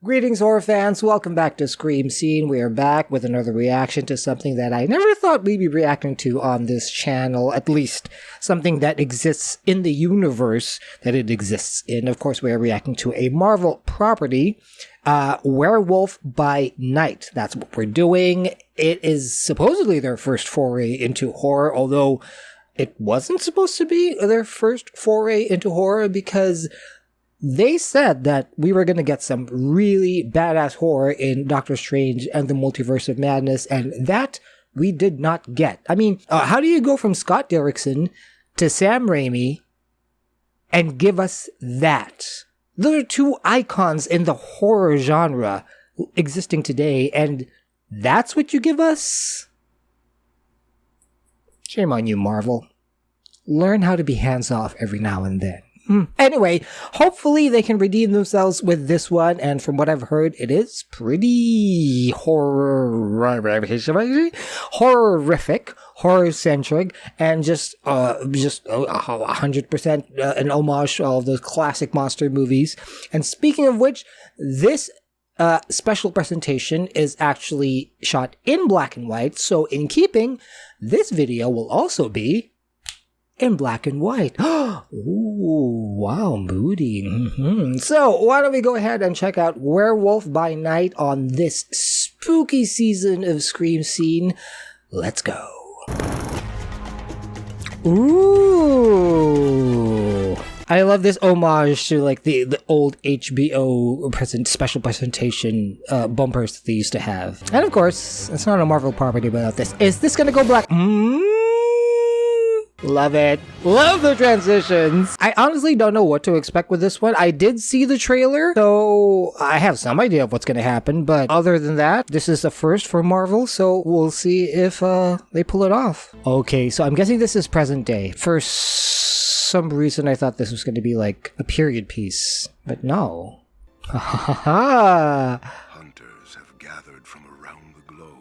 Greetings, horror fans. Welcome back to Scream Scene. We are back with another reaction to something that I never thought we'd be reacting to on this channel, at least something that exists in the universe that it exists in. Of course, we are reacting to a Marvel property, Werewolf by Night. That's what we're doing. It is supposedly their first foray into horror, although it wasn't supposed to be their first foray into horror because they said that we were going to get some really badass horror in Doctor Strange and the Multiverse of Madness, and that we did not get. I mean, how do you go from Scott Derrickson to Sam Raimi and give us that? Those are two icons in the horror genre existing today, and that's what you give us? Shame on you, Marvel. Learn how to be hands-off every now and then. Anyway, hopefully they can redeem themselves with this one, and from what I've heard, it is pretty horrific, horror-centric, and just 100% an homage to all of those classic monster movies. And speaking of which, this special presentation is actually shot in black and white, so in keeping, this video will also be in black and white. Ooh, wow, moody. So, why don't we go ahead and check out Werewolf by Night on this spooky season of Scream Scene. Let's go. Ooh. I love this homage to like the old HBO special presentation bumpers that they used to have. And of course, it's not a Marvel property without this. Is this gonna go black? Love it. Love the transitions. I honestly don't know what to expect with this one. I did see the trailer, so I have some idea of what's going to happen. But other than that, this is the first for Marvel, so we'll see if they pull it off. Okay, so I'm guessing this is present day. For some reason, I thought this was going to be like a period piece, but no. Ha ha ha. Hunters have gathered from around the globe.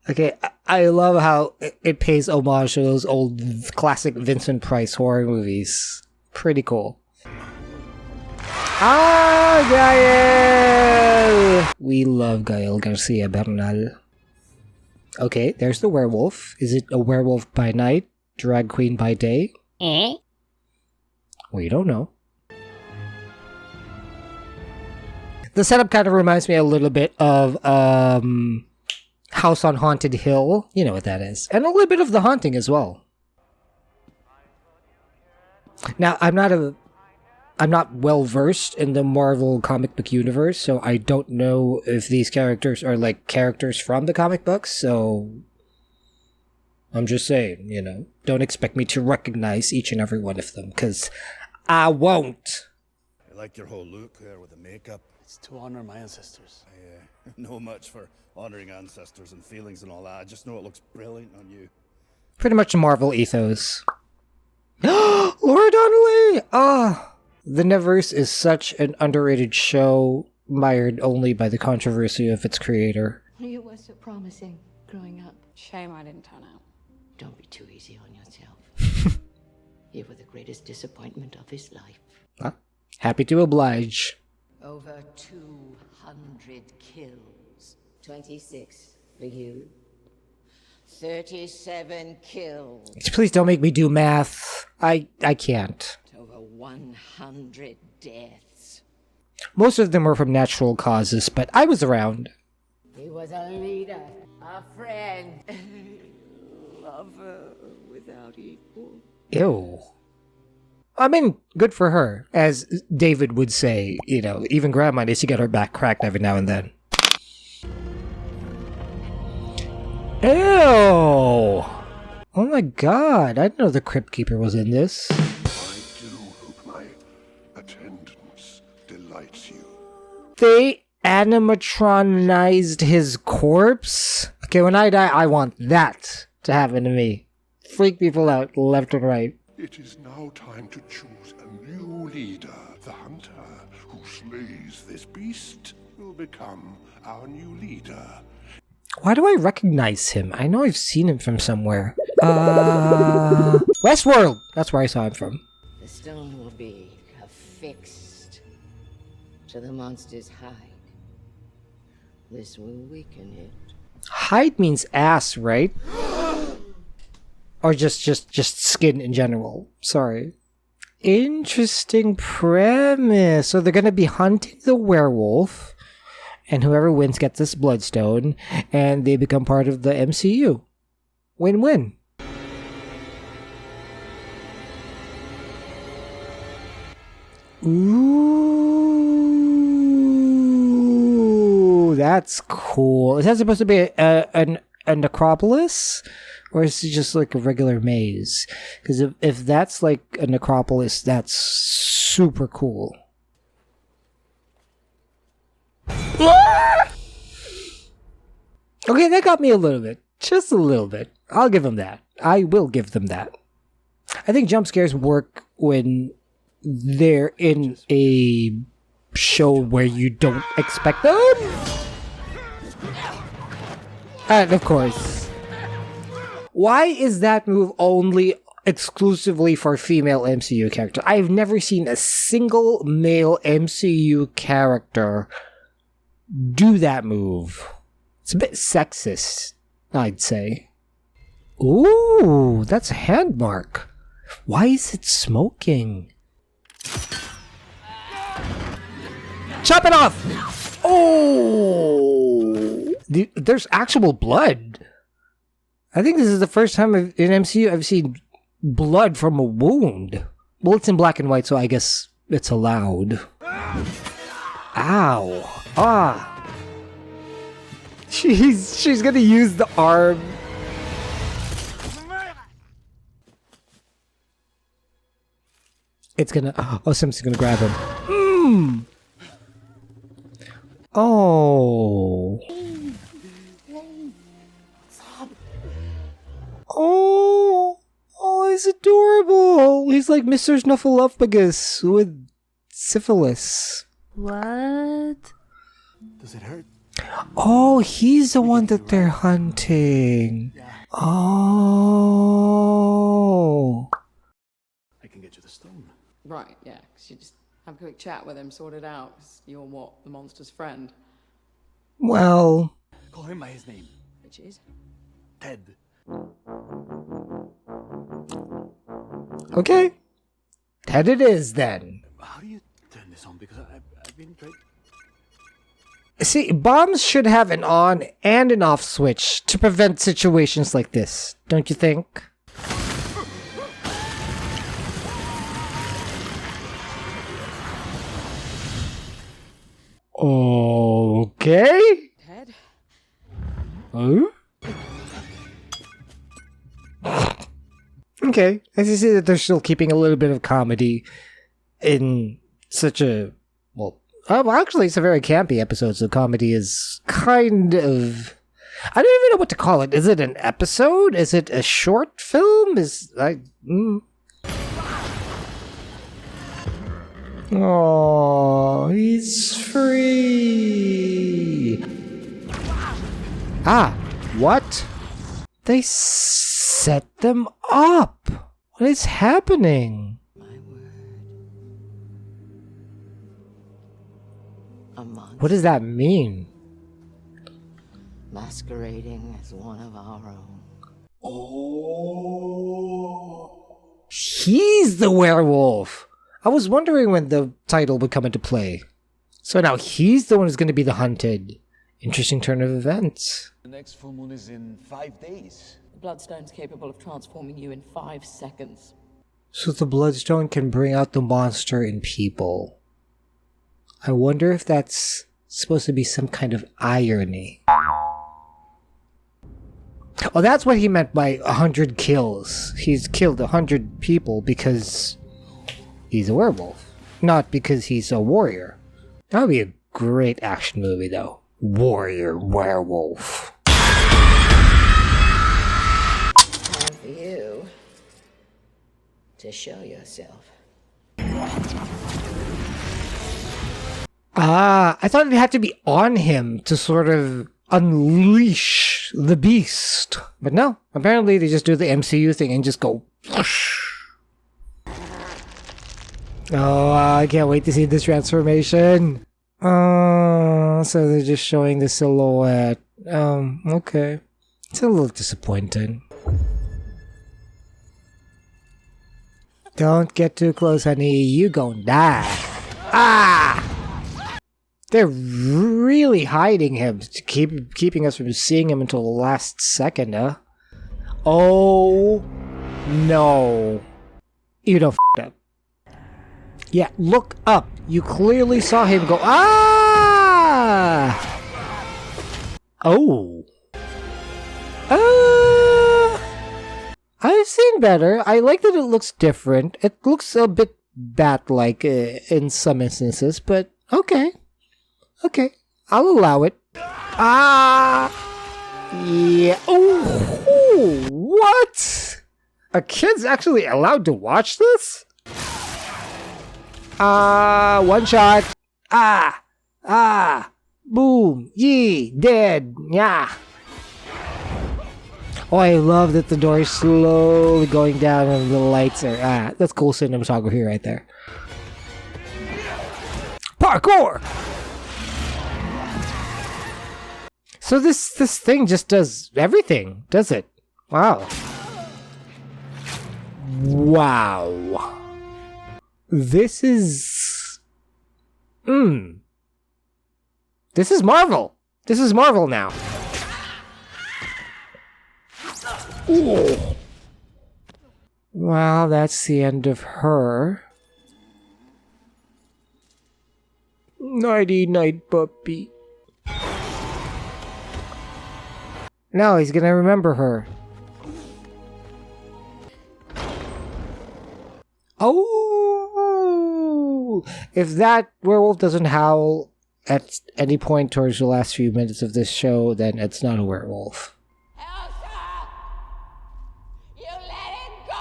Okay, I love how it pays homage to those old classic Vincent Price horror movies. Pretty cool. Ah, Gael! We love Gael Garcia Bernal. Okay, there's the werewolf. Is it a werewolf by night? Drag queen by day? We don't know. The setup kind of reminds me a little bit of, House on Haunted Hill, you know what that is. And a little bit of The Haunting as well. Now, I'm not well versed in the Marvel comic book universe, so I don't know if these characters are like characters from the comic books, so I'm just saying, you know, don't expect me to recognize each and every one of them, because I won't. I like your whole look there with the makeup. It's to honor my ancestors. I know much for honoring ancestors and feelings and all that. I just know it looks brilliant on you. Pretty much a Marvel ethos. Laura Donnelly! The Neverse is such an underrated show, mired only by the controversy of its creator. You were so promising growing up. Shame I didn't turn out. Don't be too easy on yourself. You were the greatest disappointment of his life. Huh? Happy to oblige. Over 200 kills. 26 for you. 37 kills. Please don't make me do math. I can't. Over 100 deaths. Most of them were from natural causes, but I was around. He was a leader, a friend, lover without equal. Ew. I mean, good for her. As David would say, you know, even grandma needs to get her back cracked every now and then. Ew! Oh my god, I didn't know the Crypt Keeper was in this. I do hope my attendance delights you. They animatronized his corpse? Okay, when I die, I want that to happen to me. Freak people out left and right. It is now time to choose a new leader. The hunter who slays this beast will become our new leader. Why do I recognize him? I know I've seen him from somewhere. Westworld! That's where I saw him from. The stone will be affixed to the monster's hide. This will weaken it. Hide means ass, right? Or just skin in general. Sorry. Interesting premise. So they're gonna be hunting the werewolf, and whoever wins gets this bloodstone, and they become part of the MCU. Win-win. Ooh, that's cool. Is that supposed to be a necropolis? Or is it just like a regular maze? Because if that's like a necropolis, that's super cool. Okay, that got me a little bit. Just a little bit. I'll give them that. I will give them that. I think jump scares work when they're in a show where you don't expect them. And of course, why is that move only exclusively for female MCU characters? I've never seen a single male MCU character do that move. It's a bit sexist, I'd say. Ooh, that's a hand mark. Why is it smoking? Chop it off! Oh! There's actual blood. I think this is the first time in MCU I've seen blood from a wound. Well, it's in black and white, so I guess it's allowed. Ow. Ah. She's gonna use the arm. It's gonna... Oh, something's gonna grab him. Oh. Oh. Oh, he's adorable. He's like Mr. Snuffleupagus with syphilis. What? Does it hurt? Oh, he's the one that they're hunting. Oh. I can get you the stone. Right, yeah, 'cause you just have a quick chat with him, sort it out. 'Cause you're what? The monster's friend? Well... Call him by his name. Which is? Ted. Okay. Ted it is, then. How do you turn this on? Because I've been trying... See, bombs should have an on and an off switch to prevent situations like this, don't you think? Okay. Ted? Huh? Okay, as you see that they're still keeping a little bit of comedy in such a, well, actually it's a very campy episode, so comedy is kind of, I don't even know what to call it. Is it an episode? Is it a short film? Oh, he's free. Ah, what? They set them up. What is happening? My word. A monster What does that mean? masquerading as one of our own. Oh. He's the werewolf. I was wondering when the title would come into play. So now he's the one who's going to be the hunted. Interesting turn of events. The next full moon is in 5 days. The Bloodstone's capable of transforming you in 5 seconds. So the Bloodstone can bring out the monster in people. I wonder if that's supposed to be some kind of irony. Oh, that's what he meant by 100 kills. He's killed 100 people because he's a werewolf, not because he's a warrior. That would be a great action movie, though. Warrior werewolf. Time for you to show yourself. Ah, I thought it had to be on him to sort of unleash the beast. But no, apparently they just do the MCU thing and just go whoosh. Oh, I can't wait to see this transformation. So they're just showing the silhouette. Okay. It's a little disappointing. Don't get too close, honey. You gon' die. Ah! They're really hiding him, keeping us from seeing him until the last second, huh? Oh, no. You don't f***ed up. Yeah, look up. You clearly saw him go, ah! Oh. I've seen better. I like that it looks different. It looks a bit bat-like in some instances, but okay. Okay, I'll allow it. Ah! Yeah. Oh, what? A kid's actually allowed to watch this? One shot. Boom. Yee. Dead. Yeah. Oh, I love that the door is slowly going down and the lights are... that's cool cinematography right there. Parkour! So this thing just does everything, does it? Wow. Wow. This is... This is Marvel. This is Marvel now. Ooh. Well, that's the end of her. Nighty-night, puppy. No, he's gonna remember her. Oh! If that werewolf doesn't howl at any point towards the last few minutes of this show, then it's not a werewolf. Elsa! You let it go!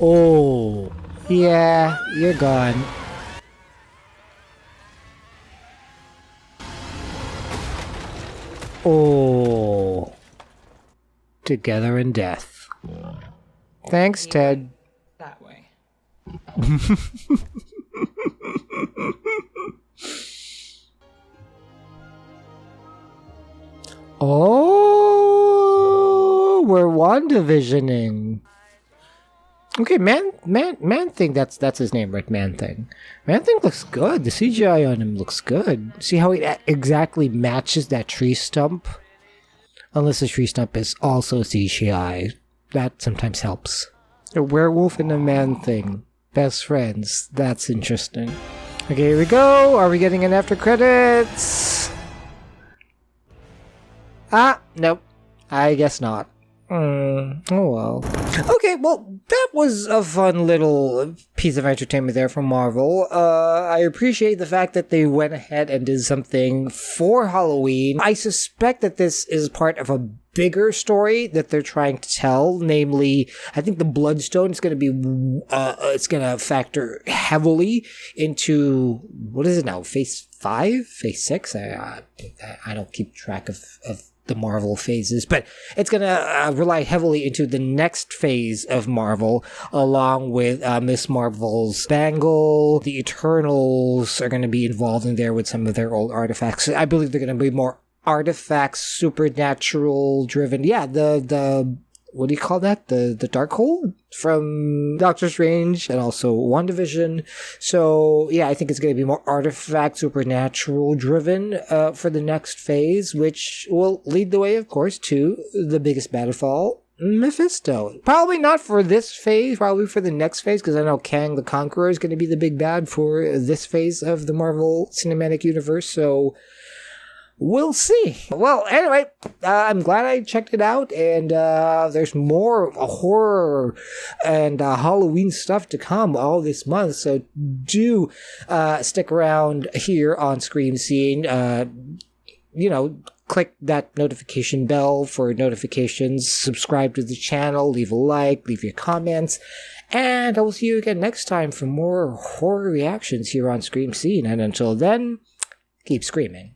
Oh, yeah, you're gone. Oh, together in death. Thanks, Ted. That way. Oh, we're WandaVisioning. Okay, Man-Thing, that's his name, right? Man-Thing. Man-Thing looks good. The CGI on him looks good. See how it exactly matches that tree stump? Unless the tree stump is also CGI. That sometimes helps. A werewolf and a Man-Thing. Best friends. That's interesting. Okay, here we go. Are we getting an after credits? Nope. I guess not. Oh well. Okay, well, that was a fun little piece of entertainment there from Marvel. I appreciate the fact that they went ahead and did something for Halloween. I suspect that this is part of a bigger story that they're trying to tell. Namely, I think the Bloodstone is going to be, it's going to factor heavily into, what is it now, Phase 5? Phase 6? I don't keep track of the Marvel phases, but it's going to rely heavily into the next phase of Marvel, along with Miss Marvel's bangle. The Eternals are going to be involved in there with some of their old artifacts. I believe they're going to be more artifacts, supernatural driven. Yeah, the what do you call that? The Darkhold from Doctor Strange and also WandaVision. So yeah, I think it's going to be more artifact, supernatural driven for the next phase, which will lead the way, of course, to the biggest bad of all, Mephisto. Probably not for this phase, probably for the next phase, because I know Kang the Conqueror is going to be the big bad for this phase of the Marvel Cinematic Universe. So we'll see. Well, anyway, I'm glad I checked it out, and there's more horror and Halloween stuff to come all this month, so do stick around here on Scream Scene. Click that notification bell for notifications, subscribe to the channel, leave a like, leave your comments, and I will see you again next time for more horror reactions here on Scream Scene, and until then, keep screaming.